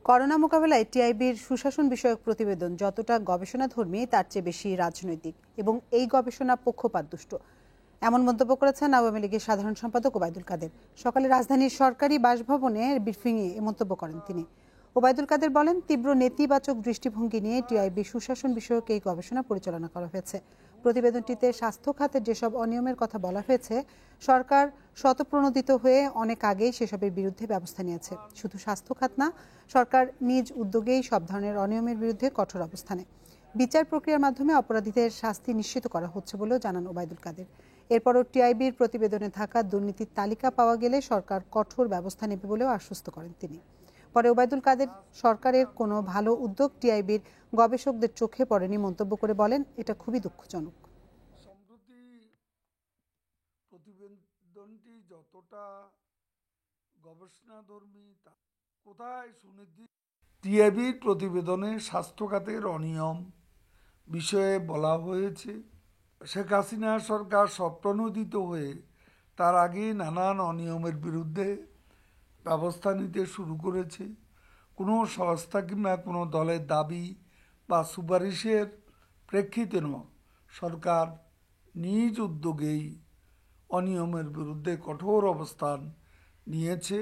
Corona মোকাবেলায় টিআইবির সুশাসন বিষয়ক প্রতিবেদন যতটা গবেষণাধর্মী তার চেয়ে বেশি রাজনৈতিক এবং এই গবেষণা পক্ষপাতদুষ্ট, এমন মন্তব্য করেছেন আওয়ামী লীগের সাধারণ সম্পাদক ওবায়দুল কাদের। সকালে রাজধানীর সরকারি বাসভবনে ব্রিফিংয়ে এ মন্তব্য করেন তিনি। ওবায়দুল কাদের বলেন, তীব্র নেতিবাচক দৃষ্টিভঙ্গি নিয়ে টিআইবি সুশাসন বিষয়ক এই গবেষণা পরিচালনা করা হয়েছে। প্রতিবেদনটিতে স্বাস্থ্য খাতের যেসব অনিয়মের কথা বলা হয়েছে, সরকার স্বতঃপ্রণোদিত হয়ে অনেক আগেই সেসবের বিরুদ্ধে ব্যবস্থা নিয়েছে। শুধু স্বাস্থ্য খাত না, সরকার নিজ উদ্যোগেই সব ধরনের অনিয়মের বিরুদ্ধে কঠোর অবস্থানে। বিচার প্রক্রিয়ার মাধ্যমে অপরাধীদের শাস্তি নিশ্চিত করা হচ্ছে বলেও জানান ওবায়দুল কাদের। এরপরও টিআইবির প্রতিবেদনে থাকা দুর্নীতির তালিকা পাওয়া গেলে সরকার কঠোর ব্যবস্থা নেবে বলেও আশ্বস্ত করেন তিনি। পরে ওবায়দুল কাদের সরকারের কোনো ভালো উদ্যোগ টিআইবির গবেষকদের চোখে পড়েনি মন্তব্য করে বলেন, এটা খুবই দুঃখজনক। সম্প্রতি প্রতিবেদনটি যতটা গবেষণাধর্মী, কোথায় সুনির্দিষ্ট টিআইবির প্রতিবেদনে স্বাস্থ্য খাতের অনিয়ম বিষয়ে বলা হয়েছে। শেখ হাসিনা সরকার স্বপ্রণোদিত হয়ে তার আগে নানান অনিয়মের বিরুদ্ধে ব্যবস্থা নিতে শুরু করেছে। কোনো সংস্থা কিংবা কোনো দলের দাবি বা সুপারিশের প্রেক্ষিতে নয়, সরকার নিজ উদ্যোগেই অনিয়মের বিরুদ্ধে কঠোর অবস্থান নিয়েছে।